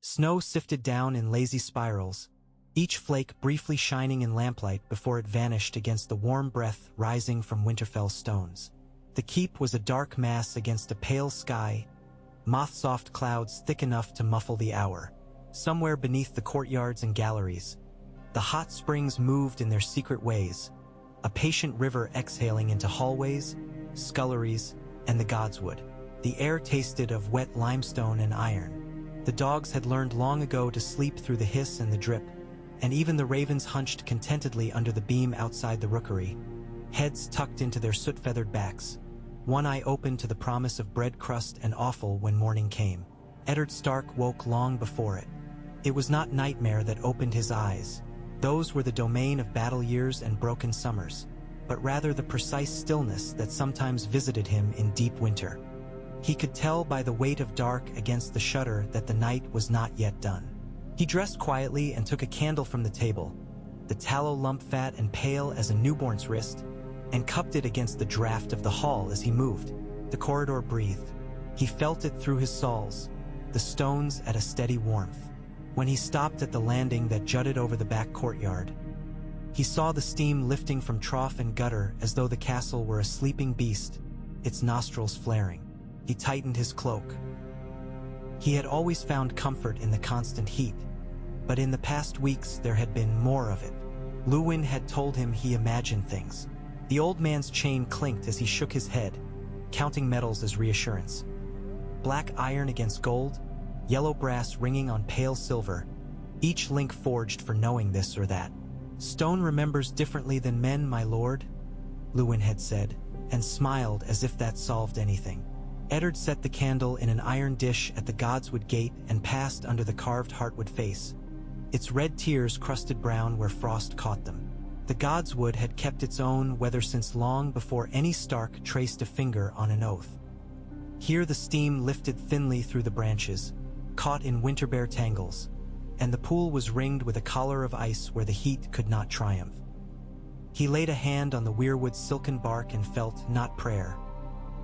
Snow sifted down in lazy spirals, each flake briefly shining in lamplight before it vanished against the warm breath rising from Winterfell stones. The keep was a dark mass against a pale sky, moth-soft clouds thick enough to muffle the hour. Somewhere beneath the courtyards and galleries, the hot springs moved in their secret ways, a patient river exhaling into hallways, sculleries, and the godswood. The air tasted of wet limestone and iron. The dogs had learned long ago to sleep through the hiss and the drip, and even the ravens hunched contentedly under the beam outside the rookery, heads tucked into their soot-feathered backs, one eye open to the promise of bread crust and offal when morning came. Eddard Stark woke long before it. It was not nightmare that opened his eyes. Those were the domain of battle years and broken summers, but rather the precise stillness that sometimes visited him in deep winter. He could tell by the weight of dark against the shutter that the night was not yet done. He dressed quietly and took a candle from the table, the tallow lump fat and pale as a newborn's wrist, and cupped it against the draft of the hall as he moved. The corridor breathed. He felt it through his soles, the stones at a steady warmth. When he stopped at the landing that jutted over the back courtyard, he saw the steam lifting from trough and gutter as though the castle were a sleeping beast, its nostrils flaring. He tightened his cloak. He had always found comfort in the constant heat, but in the past weeks there had been more of it. Luwin had told him he imagined things. The old man's chain clinked as he shook his head, counting metals as reassurance. Black iron against gold, yellow brass ringing on pale silver, each link forged for knowing this or that. "Stone remembers differently than men, my lord," Luwin had said, and smiled as if that solved anything. Eddard set the candle in an iron dish at the godswood gate and passed under the carved heartwood face. Its red tears crusted brown where frost caught them. The godswood had kept its own weather since long before any Stark traced a finger on an oath. Here the steam lifted thinly through the branches, caught in winter-bare tangles, and the pool was ringed with a collar of ice where the heat could not triumph. He laid a hand on the weirwood's silken bark and felt not prayer.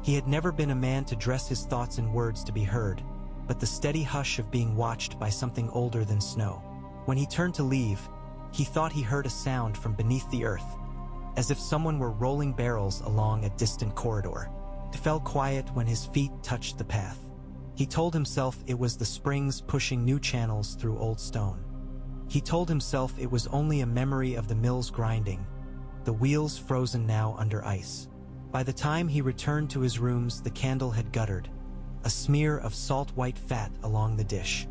He had never been a man to dress his thoughts in words to be heard, but the steady hush of being watched by something older than snow. When he turned to leave, he thought he heard a sound from beneath the earth, as if someone were rolling barrels along a distant corridor. It fell quiet when his feet touched the path. He told himself it was the springs pushing new channels through old stone. He told himself it was only a memory of the mills grinding, the wheels frozen now under ice. By the time he returned to his rooms, the candle had guttered, a smear of salt-white fat along the dish.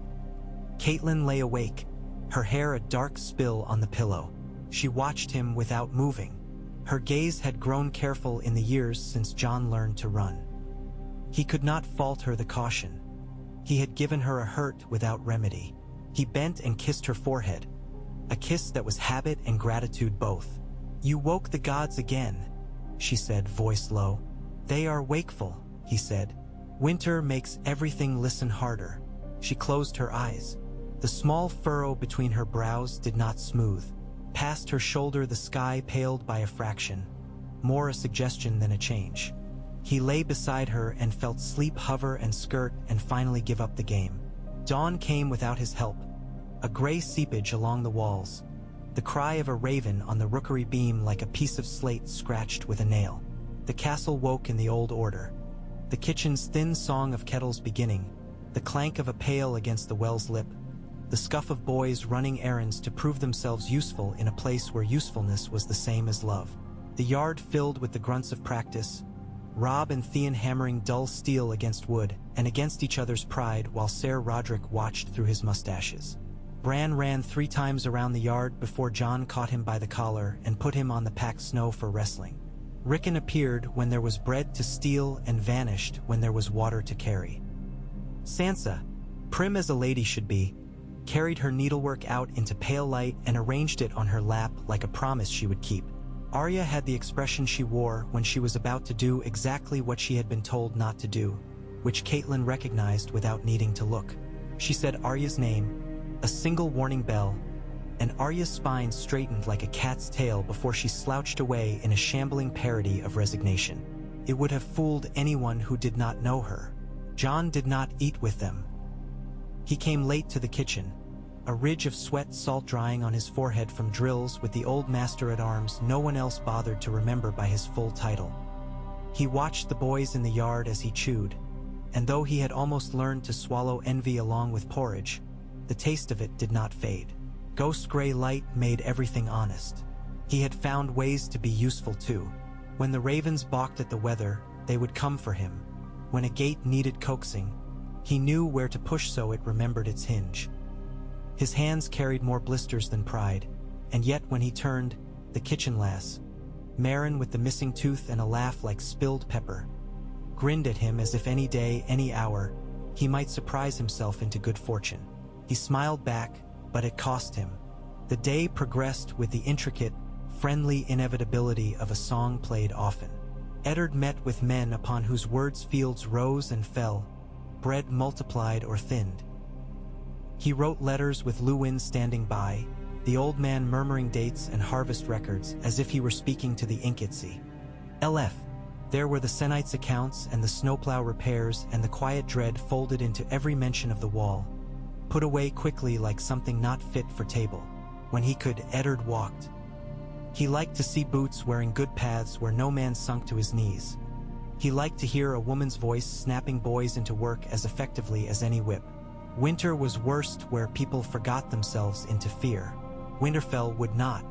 Catelyn lay awake, her hair a dark spill on the pillow. She watched him without moving. Her gaze had grown careful in the years since Jon learned to run. He could not fault her the caution. He had given her a hurt without remedy. He bent and kissed her forehead, a kiss that was habit and gratitude both. "You woke the gods again," she said, voice low. "They are wakeful," he said. "Winter makes everything listen harder." She closed her eyes. The small furrow between her brows did not smooth. Past her shoulder the sky paled by a fraction, more a suggestion than a change. He lay beside her and felt sleep hover and skirt and finally give up the game. Dawn came without his help, a gray seepage along the walls, the cry of a raven on the rookery beam like a piece of slate scratched with a nail. The castle woke in the old order. The kitchen's thin song of kettles beginning, the clank of a pail against the well's lip, the scuff of boys running errands to prove themselves useful in a place where usefulness was the same as love. The yard filled with the grunts of practice, Robb and Theon hammering dull steel against wood and against each other's pride while Ser Roderick watched through his mustaches. Bran ran 3 times around the yard before Jon caught him by the collar and put him on the packed snow for wrestling. Rickon appeared when there was bread to steal and vanished when there was water to carry. Sansa, prim as a lady should be, carried her needlework out into pale light and arranged it on her lap like a promise she would keep. Arya had the expression she wore when she was about to do exactly what she had been told not to do, which Catelyn recognized without needing to look. She said Arya's name, a single warning bell, and Arya's spine straightened like a cat's tail before she slouched away in a shambling parody of resignation. It would have fooled anyone who did not know her. Jon did not eat with them. He came late to the kitchen, a ridge of sweat salt drying on his forehead from drills with the old master-at-arms no one else bothered to remember by his full title. He watched the boys in the yard as he chewed, and though he had almost learned to swallow envy along with porridge, the taste of it did not fade. Ghost gray light made everything honest. He had found ways to be useful too. When the ravens balked at the weather, they would come for him. When a gate needed coaxing, he knew where to push so it remembered its hinge. His hands carried more blisters than pride, and yet when he turned, the kitchen lass, Marin with the missing tooth and a laugh like spilled pepper, grinned at him as if any day, any hour, he might surprise himself into good fortune. He smiled back, but it cost him. The day progressed with the intricate, friendly inevitability of a song played often. Eddard met with men upon whose words fields rose and fell, bread multiplied or thinned. He wrote letters with Luwin standing by, the old man murmuring dates and harvest records as if he were speaking to the Inkitsy. LF. There were the Senites' accounts and the snowplow repairs and the quiet dread folded into every mention of the wall, put away quickly like something not fit for table. When he could, Eddard walked. He liked to see boots wearing good paths where no man sunk to his knees. He liked to hear a woman's voice snapping boys into work as effectively as any whip. Winter was worst where people forgot themselves into fear. Winterfell would not.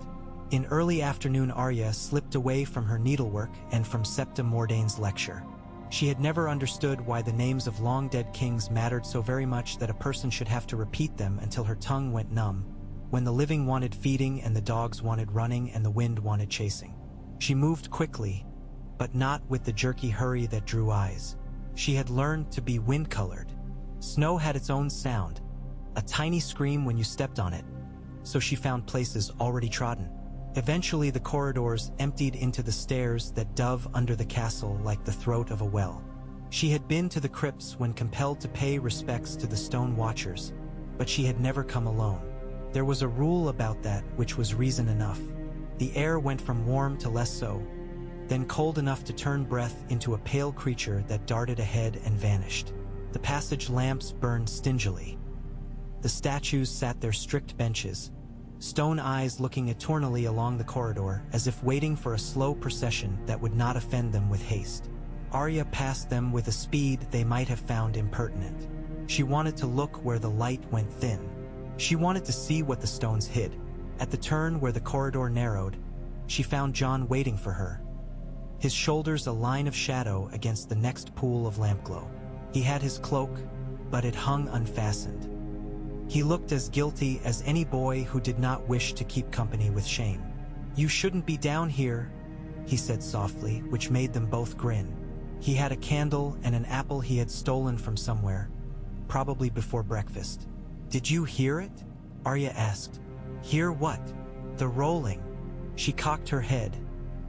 In early afternoon Arya slipped away from her needlework and from Septa Mordane's lecture. She had never understood why the names of long-dead kings mattered so very much that a person should have to repeat them until her tongue went numb, when the living wanted feeding and the dogs wanted running and the wind wanted chasing. She moved quickly, but not with the jerky hurry that drew eyes. She had learned to be wind-colored. Snow had its own sound, a tiny scream when you stepped on it, so she found places already trodden. Eventually the corridors emptied into the stairs that dove under the castle like the throat of a well. She had been to the crypts when compelled to pay respects to the stone watchers, but she had never come alone. There was a rule about that which was reason enough. The air went from warm to less so, then cold enough to turn breath into a pale creature that darted ahead and vanished. The passage lamps burned stingily. The statues sat their strict benches, stone eyes looking eternally along the corridor as if waiting for a slow procession that would not offend them with haste. Arya passed them with a speed they might have found impertinent. She wanted to look where the light went thin. She wanted to see what the stones hid. At the turn where the corridor narrowed, she found Jon waiting for her, his shoulders a line of shadow against the next pool of lampglow. He had his cloak, but it hung unfastened. He looked as guilty as any boy who did not wish to keep company with shame. "You shouldn't be down here," he said softly, which made them both grin. He had a candle and an apple he had stolen from somewhere, probably before breakfast. "Did you hear it?" Arya asked. "Hear what?" "The rolling." She cocked her head,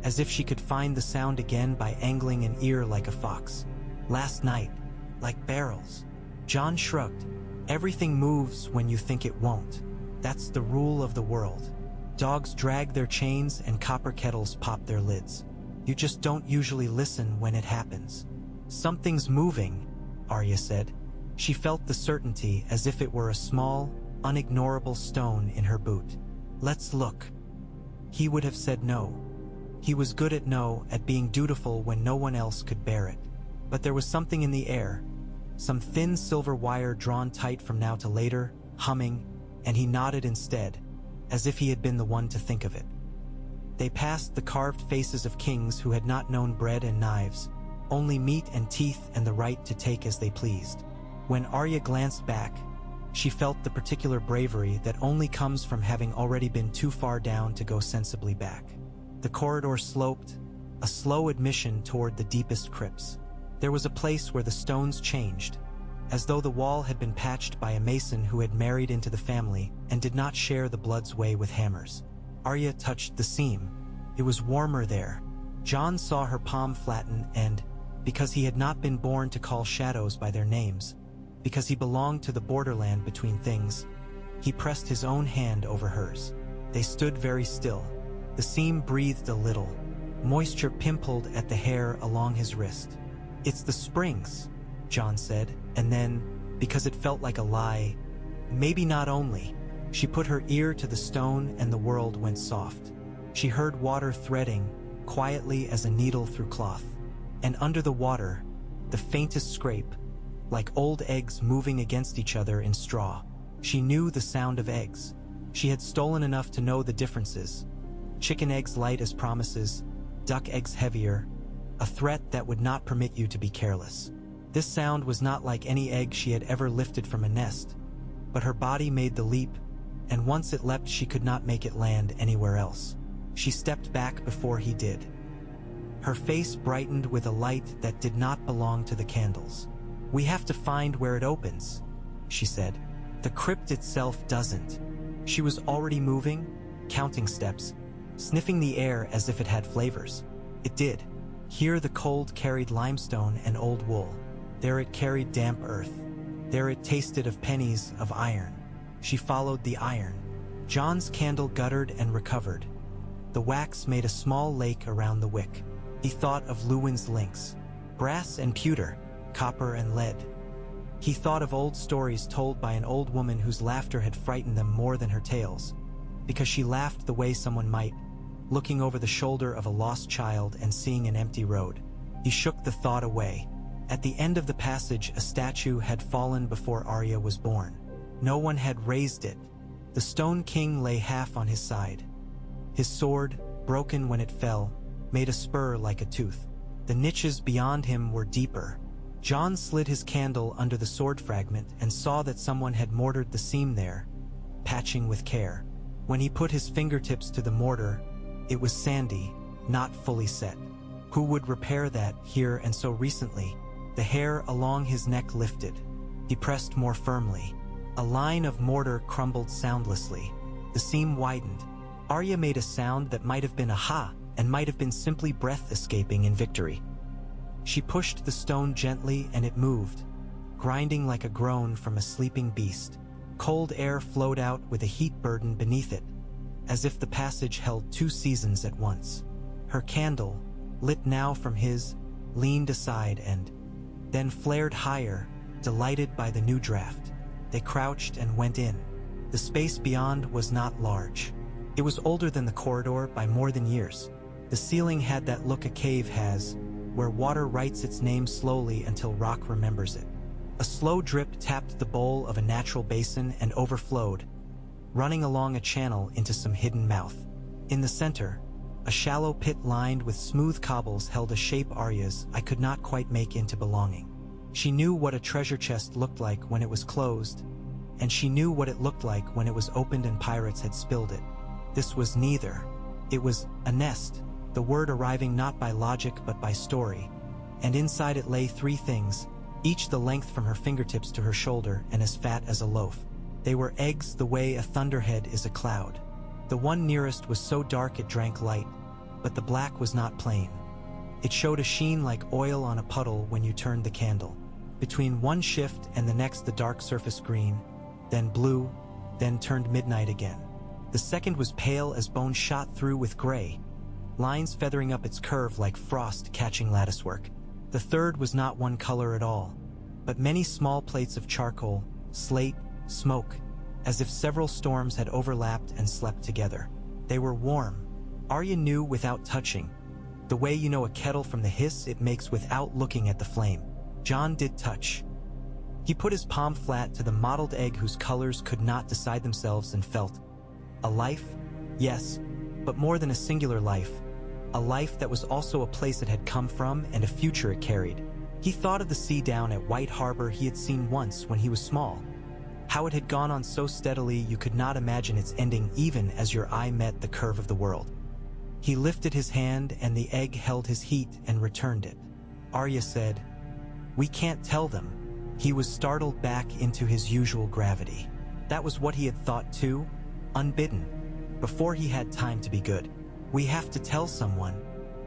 as if she could find the sound again by angling an ear like a fox. "Last night, like barrels." Jon shrugged. "Everything moves when you think it won't. That's the rule of the world. Dogs drag their chains and copper kettles pop their lids. You just don't usually listen when it happens." "Something's moving," Arya said. She felt the certainty as if it were a small, unignorable stone in her boot. "Let's look." He would have said no. He was good at no, at being dutiful when no one else could bear it. But there was something in the air, some thin silver wire drawn tight from now to later, humming, and he nodded instead, as if he had been the one to think of it. They passed the carved faces of kings who had not known bread and knives, only meat and teeth and the right to take as they pleased. When Arya glanced back, she felt the particular bravery that only comes from having already been too far down to go sensibly back. The corridor sloped, a slow admission toward the deepest crypts. There was a place where the stones changed, as though the wall had been patched by a mason who had married into the family and did not share the blood's way with hammers. Arya touched the seam. It was warmer there. Jon saw her palm flatten and, because he had not been born to call shadows by their names, because he belonged to the borderland between things, he pressed his own hand over hers. They stood very still. The seam breathed a little. Moisture pimpled at the hair along his wrist. "It's the springs," Jon said, and then, because it felt like a lie. Maybe not only. She put her ear to the stone and the world went soft. She heard water threading, quietly as a needle through cloth. And under the water, the faintest scrape, like old eggs moving against each other in straw. She knew the sound of eggs. She had stolen enough to know the differences. Chicken eggs light as promises, duck eggs heavier, a threat that would not permit you to be careless. This sound was not like any egg she had ever lifted from a nest, but her body made the leap, and once it leapt she could not make it land anywhere else. She stepped back before he did. Her face brightened with a light that did not belong to the candles. "We have to find where it opens," she said. "The crypt itself doesn't." She was already moving, counting steps, sniffing the air as if it had flavors. It did. Here the cold carried limestone and old wool. There it carried damp earth. There it tasted of pennies of iron. She followed the iron. John's candle guttered and recovered. The wax made a small lake around the wick. He thought of Lewin's links, brass and pewter, copper and lead. He thought of old stories told by an old woman whose laughter had frightened them more than her tales, because she laughed the way someone might, looking over the shoulder of a lost child and seeing an empty road. He shook the thought away. At the end of the passage, a statue had fallen before Arya was born. No one had raised it. The Stone King lay half on his side. His sword, broken when it fell, made a spur like a tooth. The niches beyond him were deeper. John slid his candle under the sword fragment and saw that someone had mortared the seam there, patching with care. When he put his fingertips to the mortar, it was sandy, not fully set. Who would repair that here and so recently? The hair along his neck lifted. He pressed more firmly. A line of mortar crumbled soundlessly. The seam widened. Arya made a sound that might have been a ha, and might have been simply breath escaping in victory. She pushed the stone gently and it moved, grinding like a groan from a sleeping beast. Cold air flowed out with a heat burden beneath it, as if the passage held two seasons at once. Her candle, lit now from his, leaned aside and then flared higher, delighted by the new draft. They crouched and went in. The space beyond was not large. It was older than the corridor by more than years. The ceiling had that look a cave has, where water writes its name slowly until rock remembers it. A slow drip tapped the bowl of a natural basin and overflowed, running along a channel into some hidden mouth. In the center, a shallow pit lined with smooth cobbles held a shape Arya's I could not quite make into belonging. She knew what a treasure chest looked like when it was closed, and she knew what it looked like when it was opened and pirates had spilled it. This was neither. It was a nest, the word arriving not by logic but by story, and inside it lay three things, each the length from her fingertips to her shoulder and as fat as a loaf. They were eggs the way a thunderhead is a cloud. The one nearest was so dark it drank light, but the black was not plain. It showed a sheen like oil on a puddle when you turned the candle. Between one shift and the next the dark surface green, then blue, then turned midnight again. The second was pale as bone shot through with gray, lines feathering up its curve like frost catching latticework. The third was not one color at all, but many small plates of charcoal, slate, smoke, as if several storms had overlapped and slept together. They were warm. Arya knew without touching, the way you know a kettle from the hiss it makes without looking at the flame. John did touch. He put his palm flat to the mottled egg whose colors could not decide themselves and felt. A life? Yes, but more than a singular life. A life that was also a place it had come from and a future it carried. He thought of the sea down at White Harbor he had seen once when he was small. How it had gone on so steadily you could not imagine its ending even as your eye met the curve of the world. He lifted his hand and the egg held his heat and returned it. Arya said, "We can't tell them." He was startled back into his usual gravity. That was what he had thought too, unbidden, before he had time to be good. "We have to tell someone.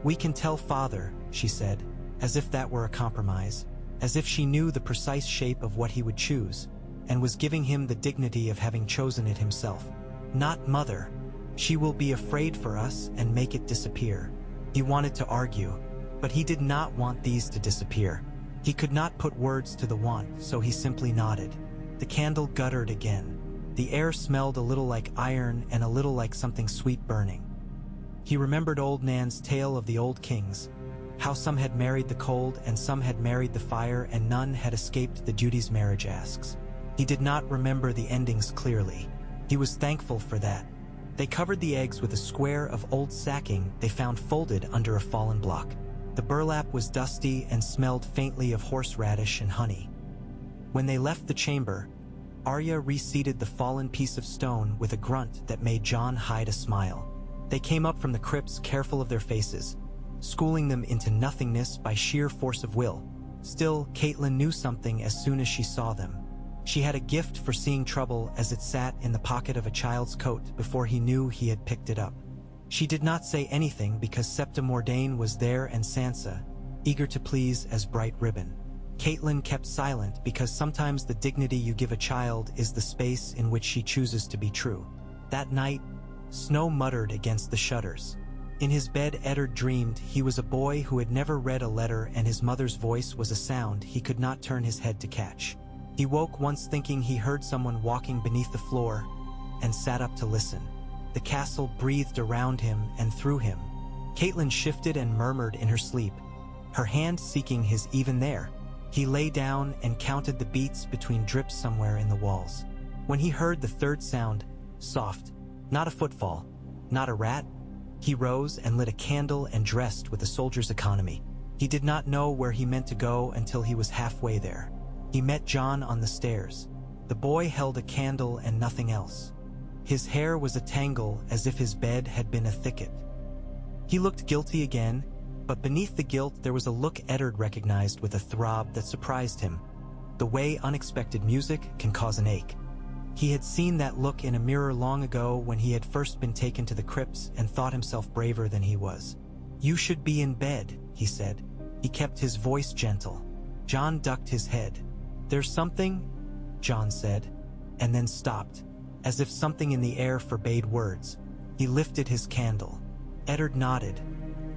We can tell Father," she said, as if that were a compromise, as if she knew the precise shape of what he would choose, and was giving him the dignity of having chosen it himself. "Not Mother. She will be afraid for us and make it disappear." He wanted to argue, but he did not want these to disappear. He could not put words to the want, so he simply nodded. The candle guttered again. The air smelled a little like iron and a little like something sweet burning. He remembered old Nan's tale of the old kings, how some had married the cold and some had married the fire and none had escaped the duties marriage asks. He did not remember the endings clearly. He was thankful for that. They covered the eggs with a square of old sacking they found folded under a fallen block. The burlap was dusty and smelled faintly of horseradish and honey. When they left the chamber, Arya reseated the fallen piece of stone with a grunt that made Jon hide a smile. They came up from the crypts careful of their faces, schooling them into nothingness by sheer force of will. Still, Catelyn knew something as soon as she saw them. She had a gift for seeing trouble as it sat in the pocket of a child's coat before he knew he had picked it up. She did not say anything because Septa Mordane was there and Sansa, eager to please as bright ribbon. Catelyn kept silent because sometimes the dignity you give a child is the space in which she chooses to be true. That night, snow muttered against the shutters. In his bed, Eddard dreamed he was a boy who had never read a letter and his mother's voice was a sound he could not turn his head to catch. He woke once thinking he heard someone walking beneath the floor and sat up to listen. The castle breathed around him and through him. Catelyn shifted and murmured in her sleep, her hand seeking his even there. He lay down and counted the beats between drips somewhere in the walls. When he heard the third sound, soft, not a footfall, not a rat, he rose and lit a candle and dressed with a soldier's economy. He did not know where he meant to go until he was halfway there. He met Jon on the stairs. The boy held a candle and nothing else. His hair was a tangle as if his bed had been a thicket. He looked guilty again, but beneath the guilt there was a look Eddard recognized with a throb that surprised him, the way unexpected music can cause an ache. He had seen that look in a mirror long ago when he had first been taken to the crypts and thought himself braver than he was. "You should be in bed," he said. He kept his voice gentle. Jon ducked his head. "There's something," Jon said, and then stopped, as if something in the air forbade words. He lifted his candle. Eddard nodded,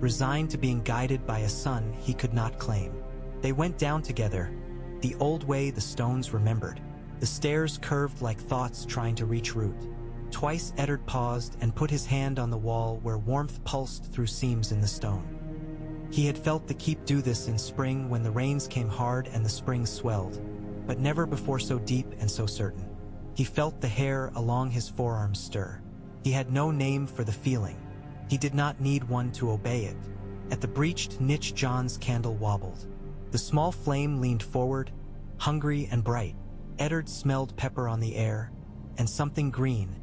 resigned to being guided by a son he could not claim. They went down together, the old way the stones remembered. The stairs curved like thoughts trying to reach root. Twice Eddard paused and put his hand on the wall where warmth pulsed through seams in the stone. He had felt the keep do this in spring when the rains came hard and the springs swelled, but never before so deep and so certain. He felt the hair along his forearms stir. He had no name for the feeling. He did not need one to obey it. At the breached niche, Jon's candle wobbled. The small flame leaned forward, hungry and bright. Eddard smelled pepper on the air, and something green,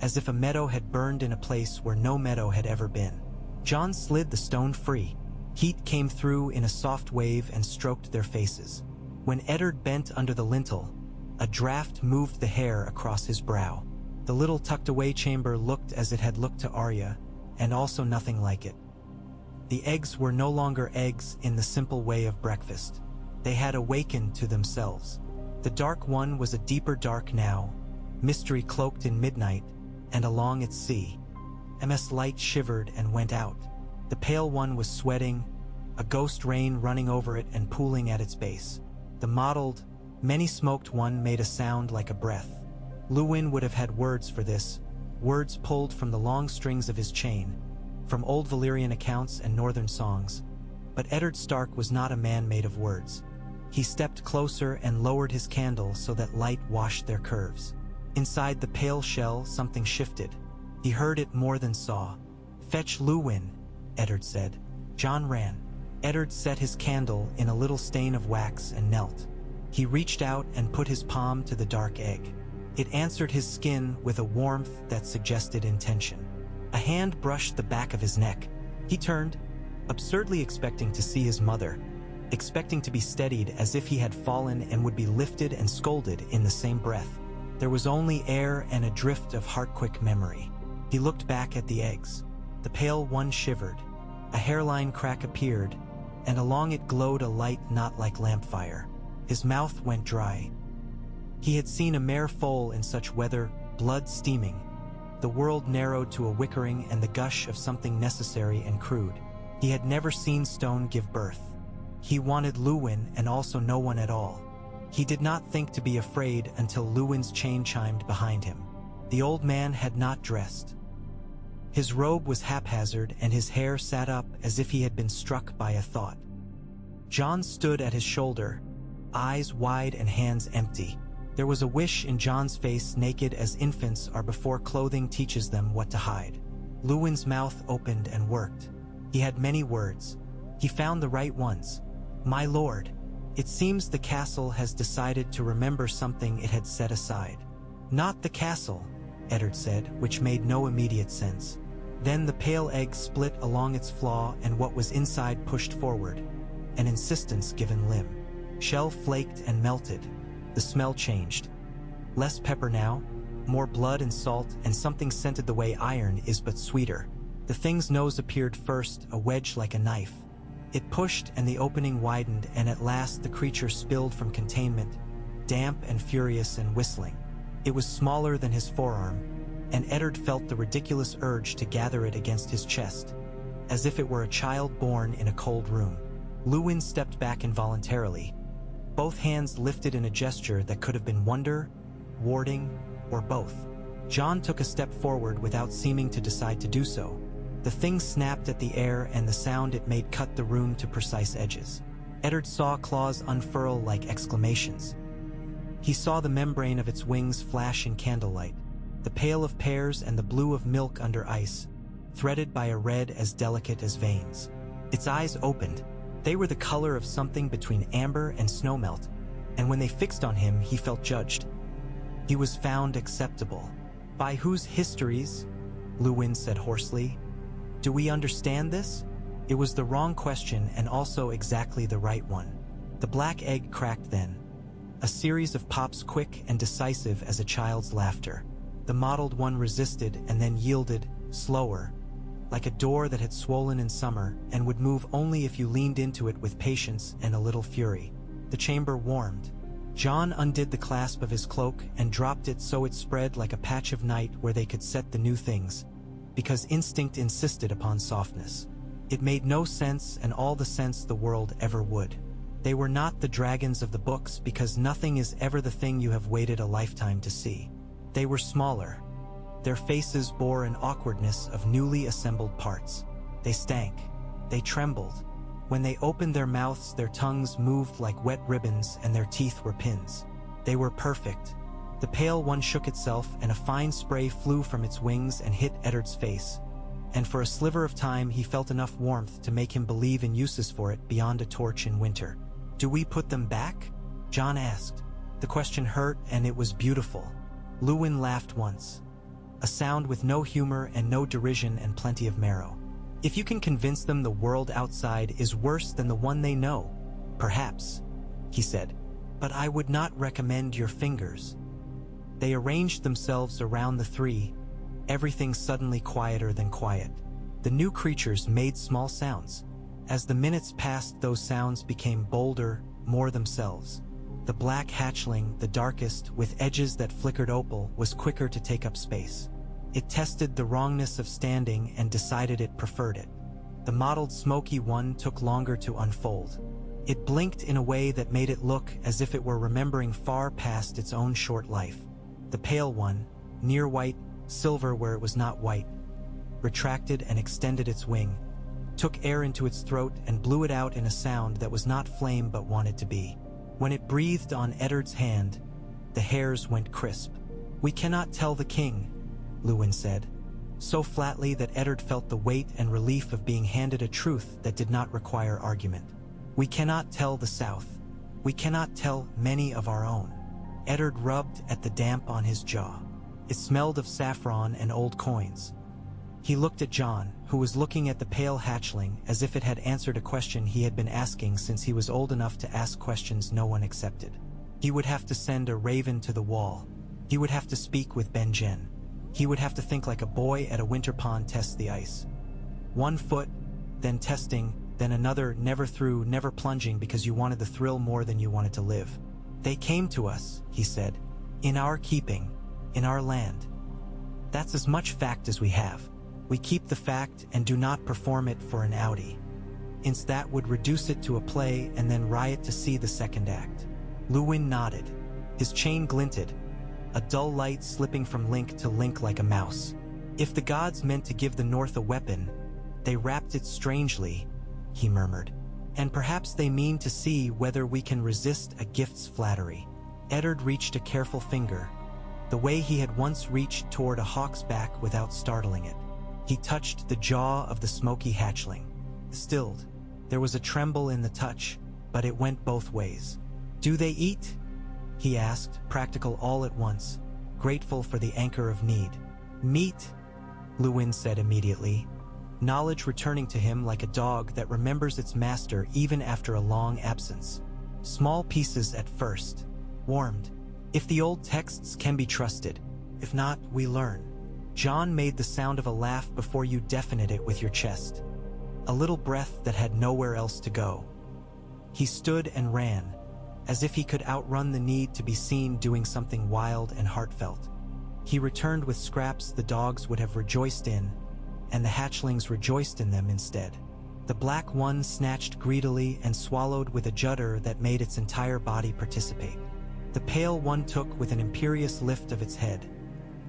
as if a meadow had burned in a place where no meadow had ever been. Jon slid the stone free. Heat came through in a soft wave and stroked their faces. When Eddard bent under the lintel, a draft moved the hair across his brow. The little tucked-away chamber looked as it had looked to Arya, and also nothing like it. The eggs were no longer eggs in the simple way of breakfast. They had awakened to themselves. The dark one was a deeper dark now, mystery cloaked in midnight, and along its sea. MS light shivered and went out. The pale one was sweating, a ghost rain running over it and pooling at its base. The mottled, many-smoked one made a sound like a breath. Luwin would have had words for this, words pulled from the long strings of his chain, from old Valyrian accounts and northern songs. But Eddard Stark was not a man made of words. He stepped closer and lowered his candle so that light washed their curves. Inside the pale shell, something shifted. He heard it more than saw. "Fetch Luwin," Eddard said. Jon ran. Eddard set his candle in a little stain of wax and knelt. He reached out and put his palm to the dark egg. It answered his skin with a warmth that suggested intention. A hand brushed the back of his neck. He turned, absurdly expecting to see his mother, expecting to be steadied as if he had fallen and would be lifted and scolded in the same breath. There was only air and a drift of heart-quick memory. He looked back at the eggs. The pale one shivered. A hairline crack appeared, and along it glowed a light not like lampfire. His mouth went dry. He had seen a mare foal in such weather, blood steaming. The world narrowed to a wickering and the gush of something necessary and crude. He had never seen stone give birth. He wanted Luwin and also no one at all. He did not think to be afraid until Luwin's chain chimed behind him. The old man had not dressed. His robe was haphazard and his hair sat up as if he had been struck by a thought. Jon stood at his shoulder, eyes wide and hands empty. There was a wish in Jon's face, naked as infants are before clothing teaches them what to hide. Luwin's mouth opened and worked. He had many words. He found the right ones. "My lord, it seems the castle has decided to remember something it had set aside." "Not the castle," Eddard said, which made no immediate sense. Then the pale egg split along its flaw and what was inside pushed forward. An insistence given limb. Shell flaked and melted. The smell changed. Less pepper now, more blood and salt, and something scented the way iron is but sweeter. The thing's nose appeared first, a wedge like a knife. It pushed and the opening widened, and at last the creature spilled from containment, damp and furious and whistling. It was smaller than his forearm, and Eddard felt the ridiculous urge to gather it against his chest, as if it were a child born in a cold room. Luwin stepped back involuntarily, both hands lifted in a gesture that could have been wonder, warding, or both. Jon took a step forward without seeming to decide to do so. The thing snapped at the air and the sound it made cut the room to precise edges. Eddard saw claws unfurl like exclamations. He saw the membrane of its wings flash in candlelight, the pale of pears and the blue of milk under ice, threaded by a red as delicate as veins. Its eyes opened. They were the color of something between amber and snowmelt, and when they fixed on him, he felt judged. He was found acceptable. "By whose histories?" Luwin said hoarsely. "Do we understand this?" It was the wrong question and also exactly the right one. The black egg cracked then. A series of pops quick and decisive as a child's laughter. The mottled one resisted and then yielded, slower, like a door that had swollen in summer and would move only if you leaned into it with patience and a little fury. The chamber warmed. Jon undid the clasp of his cloak and dropped it so it spread like a patch of night where they could set the new things, because instinct insisted upon softness. It made no sense and all the sense the world ever would. They were not the dragons of the books because nothing is ever the thing you have waited a lifetime to see. They were smaller. Their faces bore an awkwardness of newly assembled parts. They stank. They trembled. When they opened their mouths, their tongues moved like wet ribbons and their teeth were pins. They were perfect. The pale one shook itself and a fine spray flew from its wings and hit Eddard's face. And for a sliver of time he felt enough warmth to make him believe in uses for it beyond a torch in winter. "Do we put them back?" Jon asked. The question hurt and it was beautiful. Luwin laughed once. A sound with no humor and no derision and plenty of marrow. "If you can convince them the world outside is worse than the one they know, perhaps," he said. "But I would not recommend your fingers." They arranged themselves around the three, everything suddenly quieter than quiet. The new creatures made small sounds. As the minutes passed, those sounds became bolder, more themselves. The black hatchling, the darkest, with edges that flickered opal, was quicker to take up space. It tested the wrongness of standing and decided it preferred it. The mottled smoky one took longer to unfold. It blinked in a way that made it look as if it were remembering far past its own short life. The pale one, near white, silver where it was not white, retracted and extended its wing, took air into its throat and blew it out in a sound that was not flame but wanted to be. When it breathed on Eddard's hand, the hairs went crisp. "We cannot tell the king," Luwin said, so flatly that Eddard felt the weight and relief of being handed a truth that did not require argument. "We cannot tell the South. We cannot tell many of our own." Eddard rubbed at the damp on his jaw. It smelled of saffron and old coins. He looked at Jon, who was looking at the pale hatchling as if it had answered a question he had been asking since he was old enough to ask questions no one accepted. He would have to send a raven to the wall. He would have to speak with Ben-Jen. He would have to think like a boy at a winter pond test the ice. 1 foot, then testing, then another, never through, never plunging because you wanted the thrill more than you wanted to live. "They came to us," he said, "in our keeping, in our land. That's as much fact as we have. We keep the fact and do not perform it for an outie." Instead that would reduce it to a play and then riot to see the second act. Luwin nodded. His chain glinted, a dull light slipping from link to link like a mouse. If the gods meant to give the North a weapon, they wrapped it strangely, he murmured. And perhaps they mean to see whether we can resist a gift's flattery. Eddard reached a careful finger, the way he had once reached toward a hawk's back without startling it. He touched the jaw of the smoky hatchling. Stilled. There was a tremble in the touch, but it went both ways. "Do they eat?" he asked, practical all at once, grateful for the anchor of need. "Meat," Luwin said immediately, knowledge returning to him like a dog that remembers its master even after a long absence. "Small pieces at first. Warmed. If the old texts can be trusted. If not, we learn." John made the sound of a laugh before you deafened it with your chest. A little breath that had nowhere else to go. He stood and ran, as if he could outrun the need to be seen doing something wild and heartfelt. He returned with scraps the dogs would have rejoiced in, and the hatchlings rejoiced in them instead. The black one snatched greedily and swallowed with a judder that made its entire body participate. The pale one took with an imperious lift of its head,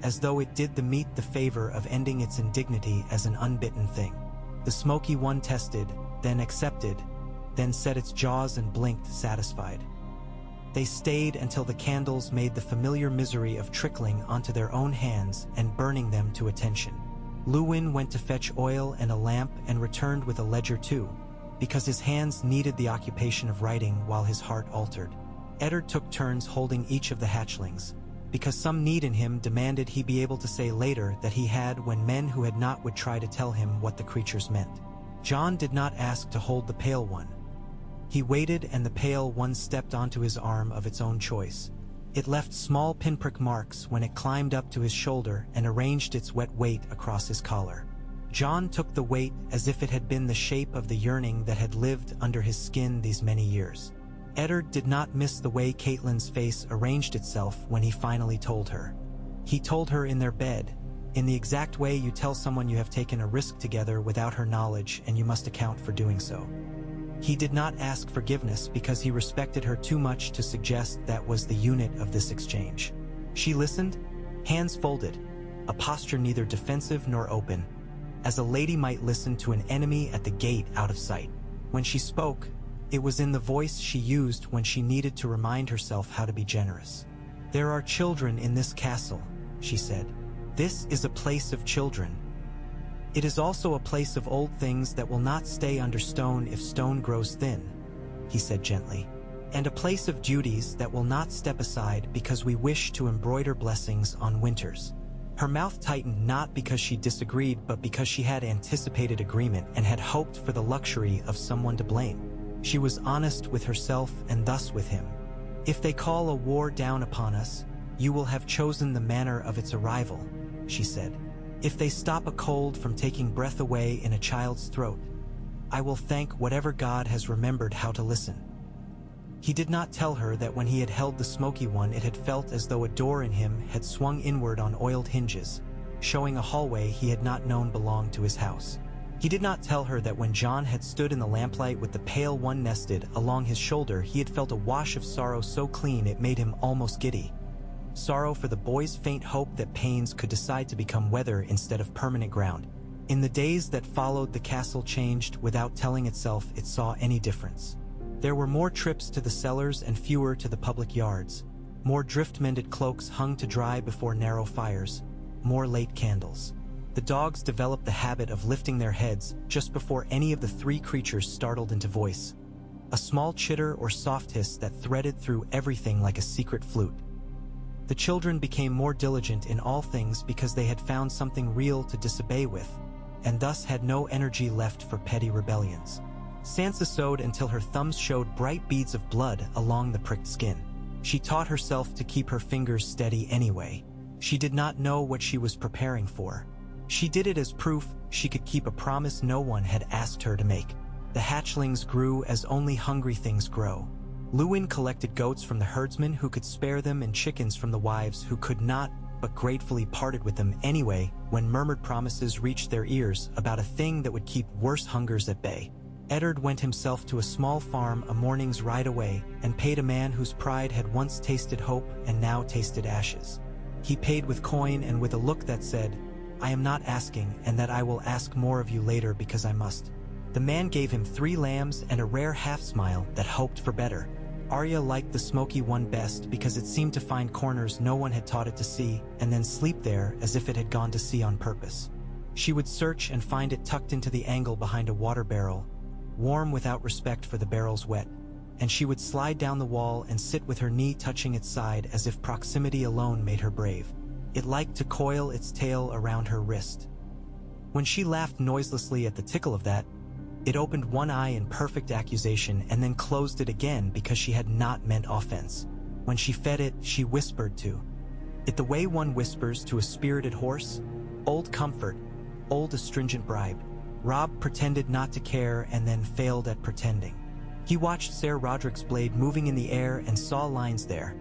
as though it did the meat the favor of ending its indignity as an unbitten thing. The smoky one tested, then accepted, then set its jaws and blinked, satisfied. They stayed until the candles made the familiar misery of trickling onto their own hands and burning them to attention. Luwin went to fetch oil and a lamp and returned with a ledger too, because his hands needed the occupation of writing while his heart altered. Eddard took turns holding each of the hatchlings, because some need in him demanded he be able to say later that he had when men who had not would try to tell him what the creatures meant. John did not ask to hold the pale one. He waited and the pale one stepped onto his arm of its own choice. It left small pinprick marks when it climbed up to his shoulder and arranged its wet weight across his collar. John took the weight as if it had been the shape of the yearning that had lived under his skin these many years. Eddard did not miss the way Caitlyn's face arranged itself when he finally told her. He told her in their bed, in the exact way you tell someone you have taken a risk together without her knowledge and you must account for doing so. He did not ask forgiveness because he respected her too much to suggest that was the unit of this exchange. She listened, hands folded, a posture neither defensive nor open, as a lady might listen to an enemy at the gate out of sight. When she spoke, it was in the voice she used when she needed to remind herself how to be generous. "There are children in this castle," she said. "This is a place of children. It is also a place of old things that will not stay under stone if stone grows thin," he said gently, "and a place of duties that will not step aside because we wish to embroider blessings on winters." Her mouth tightened not because she disagreed but because she had anticipated agreement and had hoped for the luxury of someone to blame. She was honest with herself and thus with him. "If they call a war down upon us, you will have chosen the manner of its arrival," she said. "If they stop a cold from taking breath away in a child's throat, I will thank whatever God has remembered how to listen." He did not tell her that when he had held the smoky one it had felt as though a door in him had swung inward on oiled hinges, showing a hallway he had not known belonged to his house. He did not tell her that when John had stood in the lamplight with the pale one nested along his shoulder he had felt a wash of sorrow so clean it made him almost giddy. Sorrow for the boy's faint hope that pains could decide to become weather instead of permanent ground. In the days that followed, the castle changed without telling itself it saw any difference. There were more trips to the cellars and fewer to the public yards. More drift-mended cloaks hung to dry before narrow fires. More late candles. The dogs developed the habit of lifting their heads just before any of the three creatures startled into voice. A small chitter or soft hiss that threaded through everything like a secret flute. The children became more diligent in all things because they had found something real to disobey with, and thus had no energy left for petty rebellions. Sansa sewed until her thumbs showed bright beads of blood along the pricked skin. She taught herself to keep her fingers steady anyway. She did not know what she was preparing for. She did it as proof she could keep a promise no one had asked her to make. The hatchlings grew as only hungry things grow. Luwin collected goats from the herdsmen who could spare them and chickens from the wives who could not, but gratefully parted with them anyway when murmured promises reached their ears about a thing that would keep worse hungers at bay. Eddard went himself to a small farm a morning's ride away and paid a man whose pride had once tasted hope and now tasted ashes. He paid with coin and with a look that said, "I am not asking, and that I will ask more of you later because I must." The man gave him 3 lambs and a rare half-smile that hoped for better. Arya liked the smoky one best because it seemed to find corners no one had taught it to see, and then sleep there as if it had gone to sea on purpose. She would search and find it tucked into the angle behind a water barrel, warm without respect for the barrel's wet, and she would slide down the wall and sit with her knee touching its side as if proximity alone made her brave. It liked to coil its tail around her wrist. When she laughed noiselessly at the tickle of that, it opened one eye in perfect accusation and then closed it again because she had not meant offense. When she fed it, she whispered to it the way one whispers to a spirited horse. Old comfort, old astringent bribe. Robb pretended not to care and then failed at pretending. He watched Ser Roderick's blade moving in the air and saw lines there.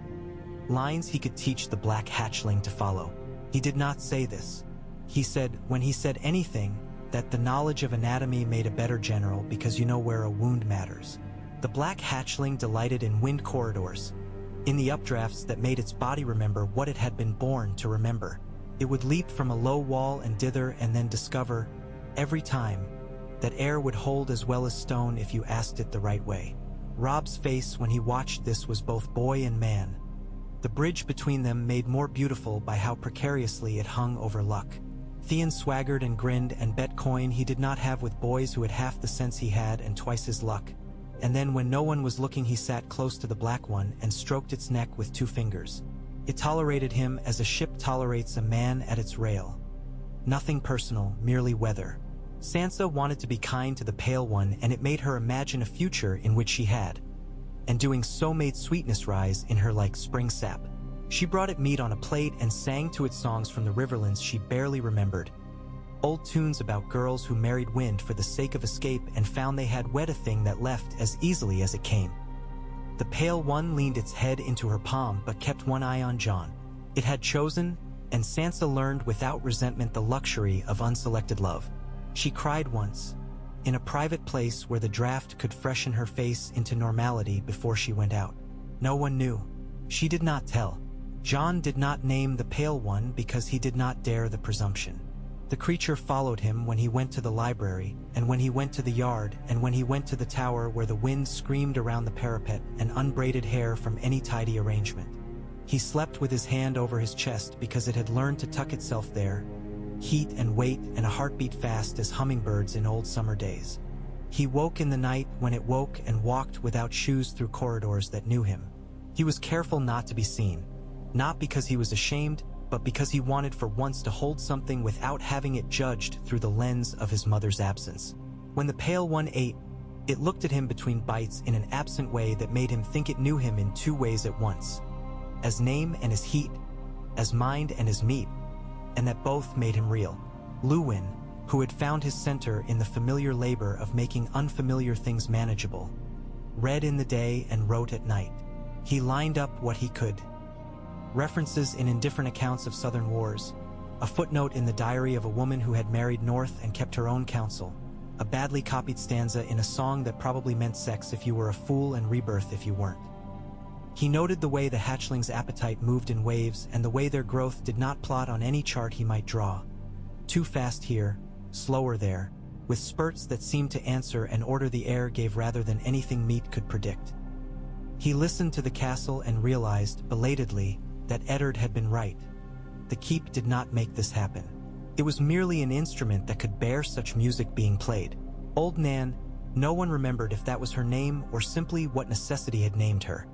Lines he could teach the black hatchling to follow. He did not say this. He said, when he said anything, that the knowledge of anatomy made a better general because you know where a wound matters. The black hatchling delighted in wind corridors, in the updrafts that made its body remember what it had been born to remember. It would leap from a low wall and dither and then discover, every time, that air would hold as well as stone if you asked it the right way. Robb's face when he watched this was both boy and man, the bridge between them made more beautiful by how precariously it hung over luck. Theon swaggered and grinned and bet coin he did not have with boys who had half the sense he had and twice his luck. And then when no one was looking he sat close to the black one and stroked its neck with 2 fingers. It tolerated him as a ship tolerates a man at its rail. Nothing personal, merely weather. Sansa wanted to be kind to the Pale One and it made her imagine a future in which she had. And doing so made sweetness rise in her like spring sap. She brought it meat on a plate and sang to it songs from the riverlands she barely remembered. Old tunes about girls who married wind for the sake of escape and found they had wed a thing that left as easily as it came. The Pale One leaned its head into her palm but kept one eye on Jon. It had chosen, and Sansa learned without resentment the luxury of unselected love. She cried once, in a private place where the draft could freshen her face into normality before she went out. No one knew. She did not tell. Jon did not name the Pale One because he did not dare the presumption. The creature followed him when he went to the library, and when he went to the yard, and when he went to the tower where the wind screamed around the parapet and unbraided hair from any tidy arrangement. He slept with his hand over his chest because it had learned to tuck itself there, heat and weight and a heartbeat fast as hummingbirds in old summer days. He woke in the night when it woke and walked without shoes through corridors that knew him. He was careful not to be seen. Not because he was ashamed, but because he wanted for once to hold something without having it judged through the lens of his mother's absence. When the Pale One ate, it looked at him between bites in an absent way that made him think it knew him in 2 ways at once. As name and as heat, as mind and as meat, and that both made him real. Luwin, who had found his center in the familiar labor of making unfamiliar things manageable, read in the day and wrote at night. He lined up what he could. References in indifferent accounts of southern wars, a footnote in the diary of a woman who had married north and kept her own counsel, a badly copied stanza in a song that probably meant sex if you were a fool and rebirth if you weren't. He noted the way the hatchling's appetite moved in waves and the way their growth did not plot on any chart he might draw. Too fast here, slower there, with spurts that seemed to answer an order the air gave rather than anything meat could predict. He listened to the castle and realized, belatedly, that Eddard had been right. The keep did not make this happen. It was merely an instrument that could bear such music being played. Old Nan, no one remembered if that was her name or simply what necessity had named her,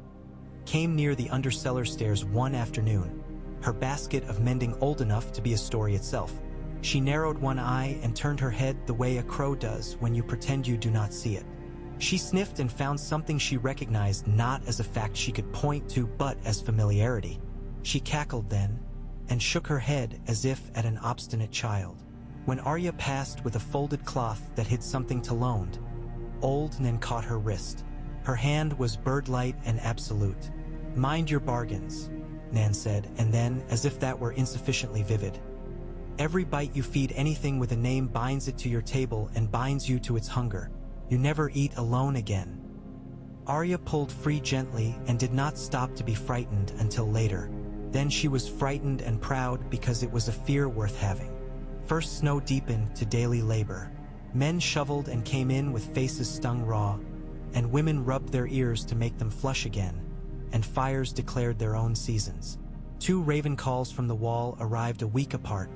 came near the undercellar stairs one afternoon, her basket of mending old enough to be a story itself. She narrowed one eye and turned her head the way a crow does when you pretend you do not see it. She sniffed and found something she recognized not as a fact she could point to but as familiarity. She cackled then, and shook her head as if at an obstinate child. When Arya passed with a folded cloth that hid something to loaned, old Nan caught her wrist. Her hand was bird-light and absolute. "Mind your bargains," Nan said, and then, as if that were insufficiently vivid, "Every bite you feed anything with a name binds it to your table and binds you to its hunger. You never eat alone again." Arya pulled free gently and did not stop to be frightened until later. Then she was frightened and proud because it was a fear worth having. First snow deepened to daily labor. Men shoveled and came in with faces stung raw, and women rubbed their ears to make them flush again, and fires declared their own seasons. 2 raven calls from the wall arrived a week apart,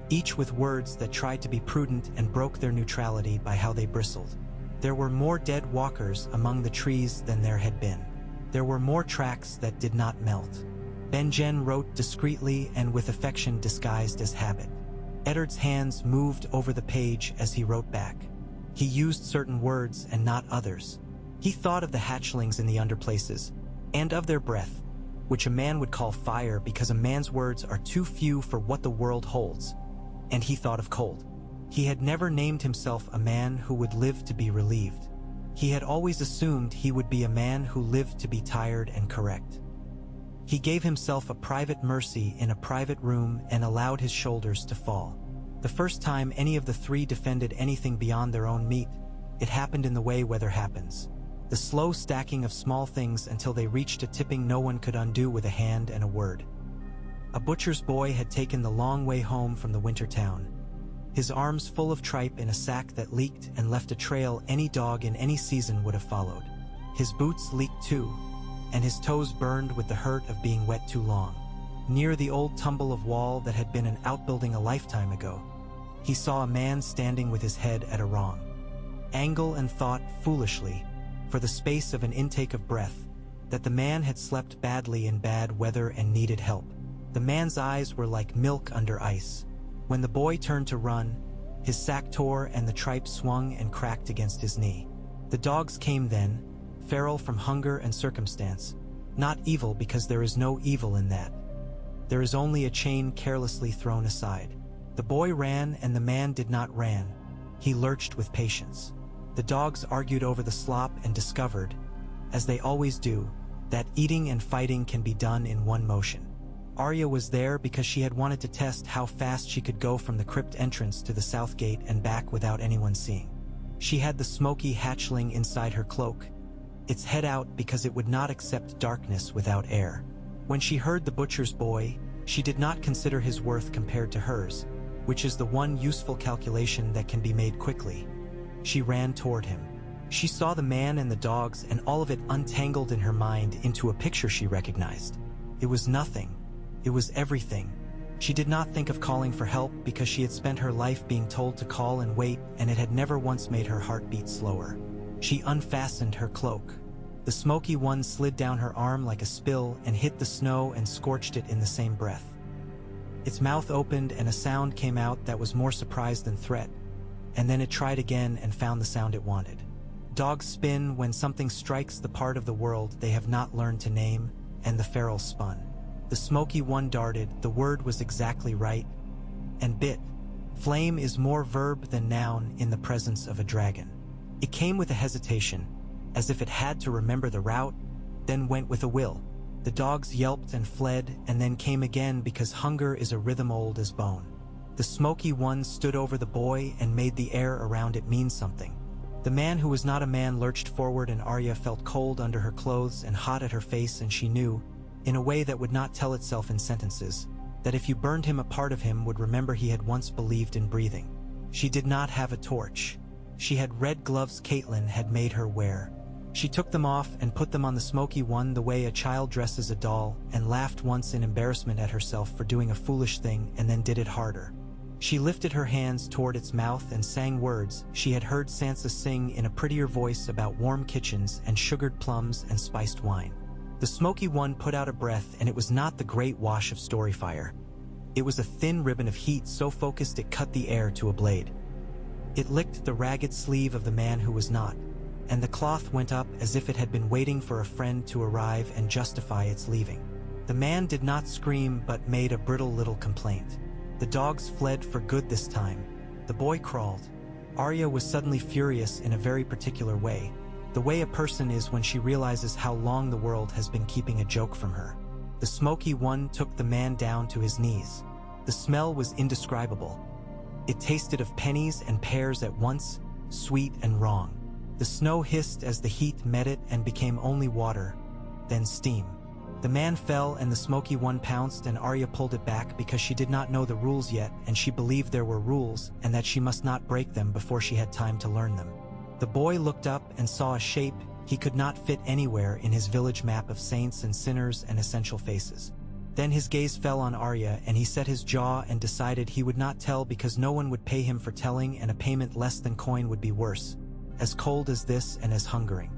each with words that tried to be prudent and broke their neutrality by how they bristled. There were more dead walkers among the trees than there had been. There were more tracks that did not melt. Benjen wrote discreetly and with affection disguised as habit. Eddard's hands moved over the page as he wrote back. He used certain words and not others. He thought of the hatchlings in the underplaces, and of their breath, which a man would call fire because a man's words are too few for what the world holds. And he thought of cold. He had never named himself a man who would live to be relieved. He had always assumed he would be a man who lived to be tired and correct. He gave himself a private mercy in a private room and allowed his shoulders to fall. The first time any of the 3 defended anything beyond their own meat, it happened in the way weather happens. The slow stacking of small things until they reached a tipping no one could undo with a hand and a word. A butcher's boy had taken the long way home from the winter town, his arms full of tripe in a sack that leaked and left a trail any dog in any season would have followed. His boots leaked too, and his toes burned with the hurt of being wet too long. Near the old tumble of wall that had been an outbuilding a lifetime ago, he saw a man standing with his head at a wrong angle and thought, foolishly, for the space of an intake of breath, that the man had slept badly in bad weather and needed help. The man's eyes were like milk under ice. When the boy turned to run, his sack tore and the tripe swung and cracked against his knee. The dogs came then, feral from hunger and circumstance, not evil because there is no evil in that. There is only a chain carelessly thrown aside. The boy ran and the man did not ran. He lurched with patience. The dogs argued over the slop and discovered, as they always do, that eating and fighting can be done in one motion. Arya was there because she had wanted to test how fast she could go from the crypt entrance to the south gate and back without anyone seeing. She had the smoky hatchling inside her cloak, its head out because it would not accept darkness without air. When she heard the butcher's boy, she did not consider his worth compared to hers, which is the one useful calculation that can be made quickly. She ran toward him. She saw the man and the dogs and all of it untangled in her mind into a picture she recognized. It was nothing. It was everything. She did not think of calling for help because she had spent her life being told to call and wait, and it had never once made her heart beat slower. She unfastened her cloak. The smoky one slid down her arm like a spill and hit the snow and scorched it in the same breath. Its mouth opened and a sound came out that was more surprise than threat, and then it tried again and found the sound it wanted. Dogs spin when something strikes the part of the world they have not learned to name, and the feral spun. The smoky one darted, the word was exactly right, and bit. Flame is more verb than noun in the presence of a dragon. It came with a hesitation, as if it had to remember the route, then went with a will. The dogs yelped and fled, and then came again because hunger is a rhythm old as bone. The smoky one stood over the boy and made the air around it mean something. The man who was not a man lurched forward and Arya felt cold under her clothes and hot at her face, and she knew, in a way that would not tell itself in sentences, that if you burned him, a part of him would remember he had once believed in breathing. She did not have a torch. She had red gloves Caitlin had made her wear. She took them off and put them on the smoky one the way a child dresses a doll, and laughed once in embarrassment at herself for doing a foolish thing and then did it harder. She lifted her hands toward its mouth and sang words she had heard Sansa sing in a prettier voice about warm kitchens and sugared plums and spiced wine. The smoky one put out a breath, and it was not the great wash of Storyfire. It was a thin ribbon of heat so focused it cut the air to a blade. It licked the ragged sleeve of the man who was not, and the cloth went up as if it had been waiting for a friend to arrive and justify its leaving. The man did not scream but made a brittle little complaint. The dogs fled for good this time. The boy crawled. Arya was suddenly furious in a very particular way, the way a person is when she realizes how long the world has been keeping a joke from her. The smoky one took the man down to his knees. The smell was indescribable. It tasted of pennies and pears at once, sweet and wrong. The snow hissed as the heat met it and became only water, then steam. The man fell and the smoky one pounced, and Arya pulled it back because she did not know the rules yet, and she believed there were rules and that she must not break them before she had time to learn them. The boy looked up and saw a shape he could not fit anywhere in his village map of saints and sinners and essential faces. Then his gaze fell on Arya, and he set his jaw and decided he would not tell because no one would pay him for telling, and a payment less than coin would be worse. As cold as this and as hungering.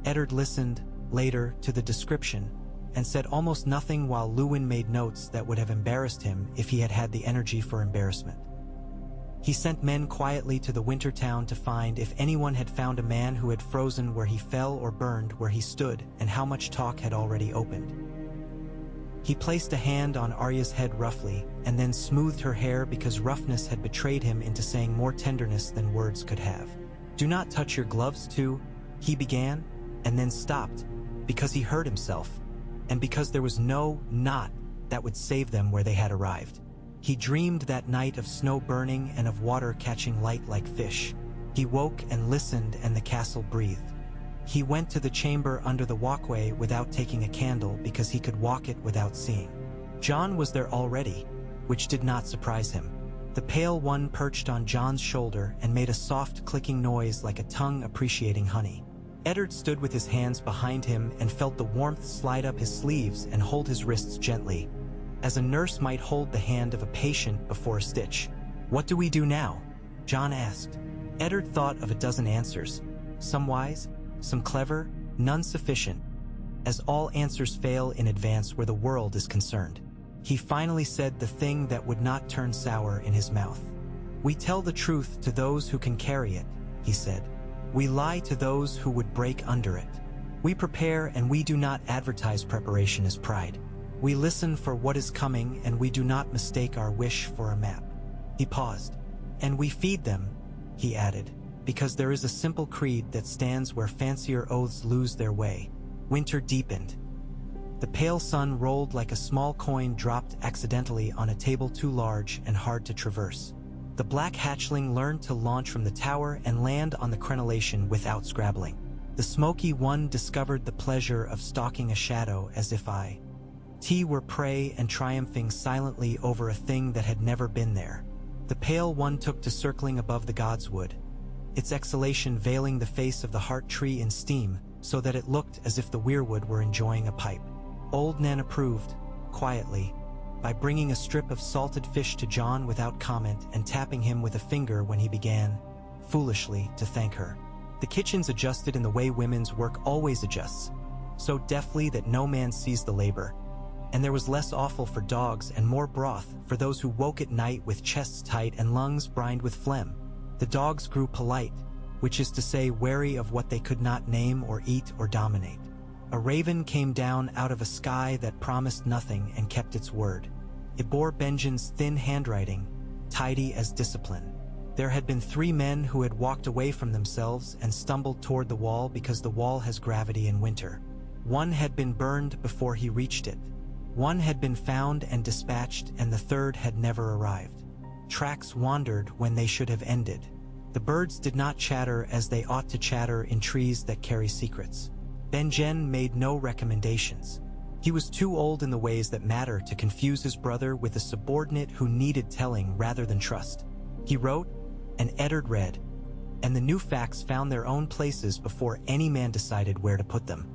Eddard listened, later, to the description, and said almost nothing while Luwin made notes that would have embarrassed him if he had had the energy for embarrassment. He sent men quietly to the winter town to find if anyone had found a man who had frozen where he fell or burned where he stood, and how much talk had already opened. He placed a hand on Arya's head roughly, and then smoothed her hair because roughness had betrayed him into saying more tenderness than words could have. "Do not touch your gloves too," he began, and then stopped, because he heard himself, and because there was no knot that would save them where they had arrived. He dreamed that night of snow burning and of water catching light like fish. He woke and listened, and the castle breathed. He went to the chamber under the walkway without taking a candle because he could walk it without seeing. Jon was there already, which did not surprise him. The pale one perched on Jon's shoulder and made a soft clicking noise like a tongue appreciating honey. Eddard stood with his hands behind him and felt the warmth slide up his sleeves and hold his wrists gently, as a nurse might hold the hand of a patient before a stitch. "What do we do now?" Jon asked. Eddard thought of a dozen answers, some wise, some clever, none sufficient, as all answers fail in advance where the world is concerned. He finally said the thing that would not turn sour in his mouth. "We tell the truth to those who can carry it," he said. "We lie to those who would break under it. We prepare, and we do not advertise preparation as pride. We listen for what is coming, and we do not mistake our wish for a map." He paused. "And we feed them," he added, "because there is a simple creed that stands where fancier oaths lose their way." Winter deepened. The pale sun rolled like a small coin dropped accidentally on a table too large and hard to traverse. The black hatchling learned to launch from the tower and land on the crenellation without scrabbling. The smoky one discovered the pleasure of stalking a shadow as if T were prey and triumphing silently over a thing that had never been there. The pale one took to circling above the godswood, its exhalation veiling the face of the heart tree in steam so that it looked as if the weirwood were enjoying a pipe. Old Nan approved, quietly, by bringing a strip of salted fish to Jon without comment and tapping him with a finger when he began, foolishly, to thank her. The kitchens adjusted in the way women's work always adjusts, so deftly that no man sees the labor. And there was less offal for dogs and more broth for those who woke at night with chests tight and lungs brined with phlegm. The dogs grew polite, which is to say wary of what they could not name or eat or dominate. A raven came down out of a sky that promised nothing and kept its word. It bore Benjen's thin handwriting, tidy as discipline. There had been 3 men who had walked away from themselves and stumbled toward the wall because the wall has gravity in winter. 1 had been burned before he reached it. 1 had been found and dispatched, and the 3rd had never arrived. Tracks wandered when they should have ended. The birds did not chatter as they ought to chatter in trees that carry secrets. Benjen made no recommendations. He was too old in the ways that matter to confuse his brother with a subordinate who needed telling rather than trust. He wrote, and Eddard read, and the new facts found their own places before any man decided where to put them.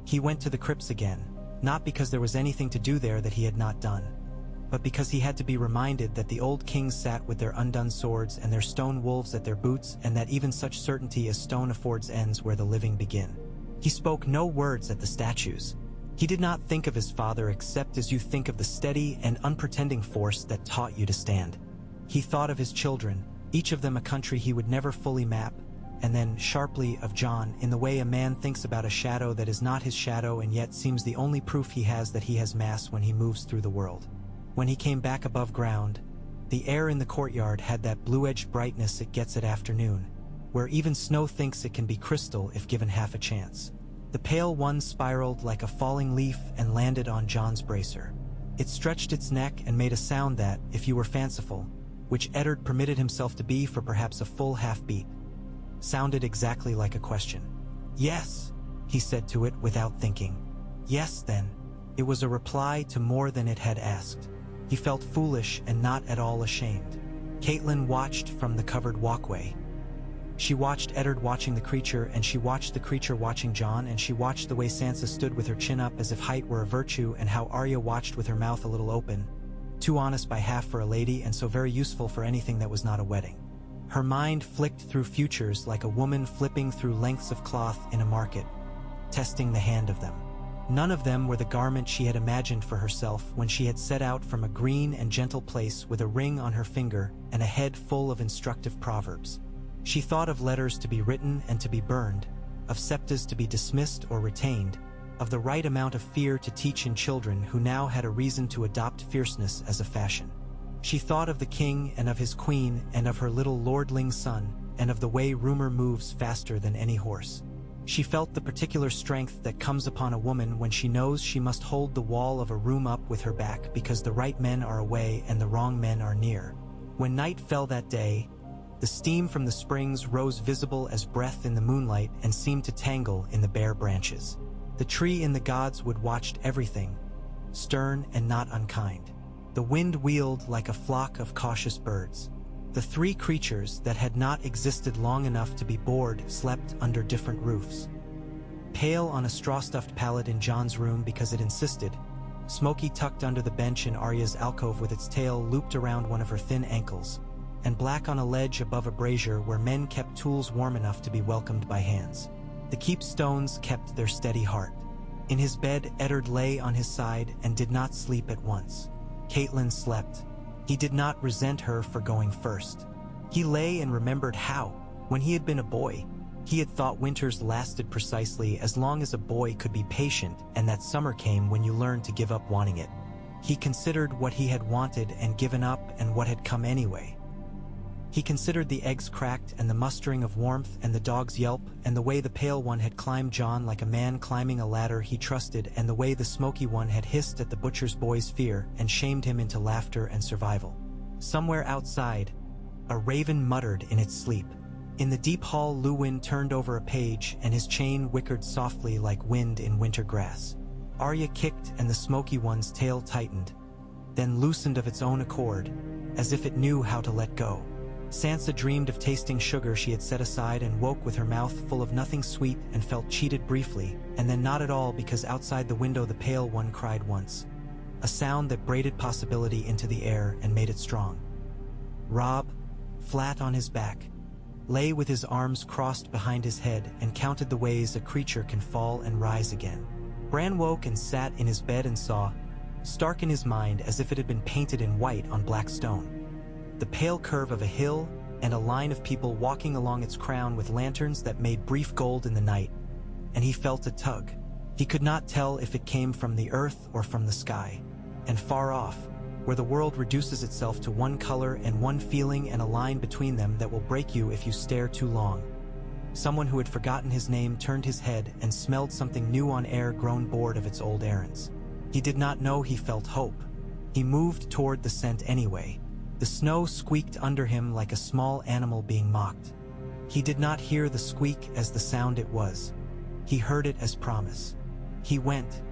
He went to the crypts again, not because there was anything to do there that he had not done, but because he had to be reminded that the old kings sat with their undone swords and their stone wolves at their boots, and that even such certainty as stone affords ends where the living begin. He spoke no words at the statues. He did not think of his father except as you think of the steady and unpretending force that taught you to stand. He thought of his children, each of them a country he would never fully map, and then sharply of Jon in the way a man thinks about a shadow that is not his shadow and yet seems the only proof he has that he has mass when he moves through the world. When he came back above ground, the air in the courtyard had that blue-edged brightness it gets at afternoon, where even snow thinks it can be crystal if given half a chance. The pale one spiraled like a falling leaf and landed on Jon's bracer. It stretched its neck and made a sound that, if you were fanciful, which Eddard permitted himself to be for perhaps a full half-beat, sounded exactly like a question. "Yes," he said to it without thinking. "Yes, then." It was a reply to more than it had asked. He felt foolish and not at all ashamed. Catelyn watched from the covered walkway. She watched Eddard watching the creature, and she watched the creature watching Jon, and she watched the way Sansa stood with her chin up as if height were a virtue, and how Arya watched with her mouth a little open, too honest by half for a lady and so very useful for anything that was not a wedding. Her mind flicked through futures like a woman flipping through lengths of cloth in a market, testing the hand of them. None of them were the garment she had imagined for herself when she had set out from a green and gentle place with a ring on her finger and a head full of instructive proverbs. She thought of letters to be written and to be burned, of septas to be dismissed or retained, of the right amount of fear to teach in children who now had a reason to adopt fierceness as a fashion. She thought of the king and of his queen and of her little lordling son and of the way rumor moves faster than any horse. She felt the particular strength that comes upon a woman when she knows she must hold the wall of a room up with her back because the right men are away and the wrong men are near. When night fell that day, the steam from the springs rose visible as breath in the moonlight and seemed to tangle in the bare branches. The tree in the gods would watched everything, stern and not unkind. The wind wheeled like a flock of cautious birds. The three creatures that had not existed long enough to be bored slept under different roofs. Pale on a straw-stuffed pallet in Jon's room because it insisted, Smokey tucked under the bench in Arya's alcove with its tail looped around one of her thin ankles, and Black on a ledge above a brazier where men kept tools warm enough to be welcomed by hands. The keep stones kept their steady heart. In his bed, Eddard lay on his side and did not sleep at once. Catelyn slept. He did not resent her for going first. He lay and remembered how, when he had been a boy, he had thought winters lasted precisely as long as a boy could be patient, and that summer came when you learned to give up wanting it. He considered what he had wanted and given up and what had come anyway. He considered the eggs cracked and the mustering of warmth and the dog's yelp and the way the pale one had climbed Jon like a man climbing a ladder he trusted and the way the smoky one had hissed at the butcher's boy's fear and shamed him into laughter and survival. Somewhere outside, a raven muttered in its sleep. In the deep hall, Luwin turned over a page and his chain whickered softly like wind in winter grass. Arya kicked and the smoky one's tail tightened, then loosened of its own accord, as if it knew how to let go. Sansa dreamed of tasting sugar she had set aside and woke with her mouth full of nothing sweet and felt cheated briefly, and then not at all because outside the window the pale one cried once, a sound that braided possibility into the air and made it strong. Robb, flat on his back, lay with his arms crossed behind his head and counted the ways a creature can fall and rise again. Bran woke and sat in his bed and saw, stark in his mind as if it had been painted in white on black stone, the pale curve of a hill and a line of people walking along its crown with lanterns that made brief gold in the night, and he felt a tug. He could not tell if it came from the earth or from the sky, and far off, where the world reduces itself to one color and one feeling and a line between them that will break you if you stare too long. Someone who had forgotten his name turned his head and smelled something new on air grown bored of its old errands. He did not know he felt hope. He moved toward the scent anyway. The snow squeaked under him like a small animal being mocked. He did not hear the squeak as the sound it was. He heard it as promise. He went,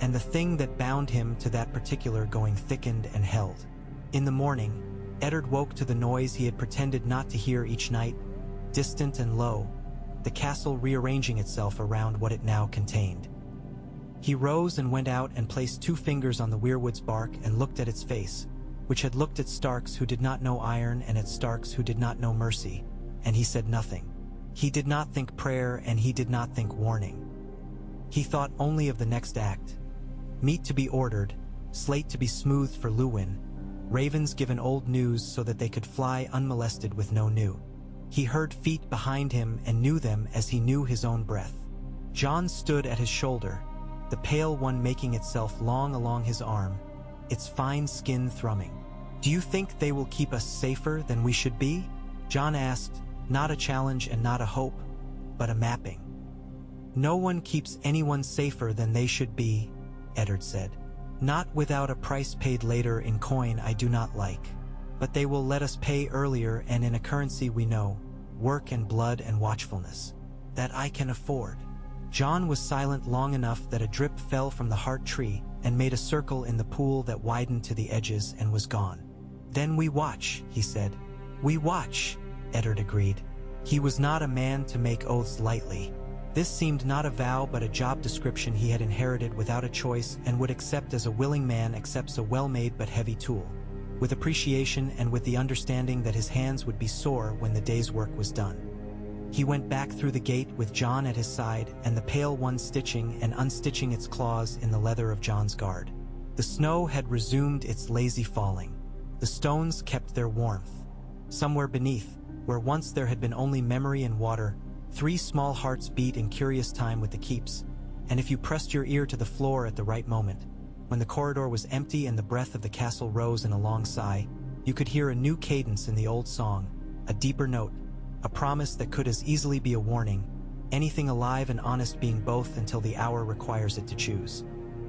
and the thing that bound him to that particular going thickened and held. In the morning, Eddard woke to the noise he had pretended not to hear each night, distant and low, the castle rearranging itself around what it now contained. He rose and went out and placed 2 fingers on the weirwood's bark and looked at its face, which had looked at Starks who did not know iron and at Starks who did not know mercy, and he said nothing. He did not think prayer and he did not think warning. He thought only of the next act. Meat to be ordered, slate to be smoothed for Luwin, ravens given old news so that they could fly unmolested with no new. He heard feet behind him and knew them as he knew his own breath. Jon stood at his shoulder, the pale one making itself long along his arm, its fine skin thrumming. "Do you think they will keep us safer than we should be?" Jon asked, not a challenge and not a hope, but a mapping. "No one keeps anyone safer than they should be," Eddard said. "Not without a price paid later in coin I do not like. But they will let us pay earlier and in a currency we know. work and blood and watchfulness. That I can afford. John was silent long enough that a drip fell from the heart tree and made a circle in the pool that widened to the edges and was gone. Then we watch, he said. We watch, Eddard agreed. He was not a man to make oaths lightly. This seemed not a vow but a job description he had inherited without a choice and would accept as a willing man accepts a well-made but heavy tool, with appreciation and with the understanding that his hands would be sore when the day's work was done. He went back through the gate with John at his side and the pale one stitching and unstitching its claws in the leather of John's guard. The snow had resumed its lazy falling. The stones kept their warmth. Somewhere beneath, where once there had been only memory and water, 3 small hearts beat in curious time with the keeps, and if you pressed your ear to the floor at the right moment, when the corridor was empty and the breath of the castle rose in a long sigh, you could hear a new cadence in the old song, a deeper note, a promise that could as easily be a warning, anything alive and honest being both until the hour requires it to choose.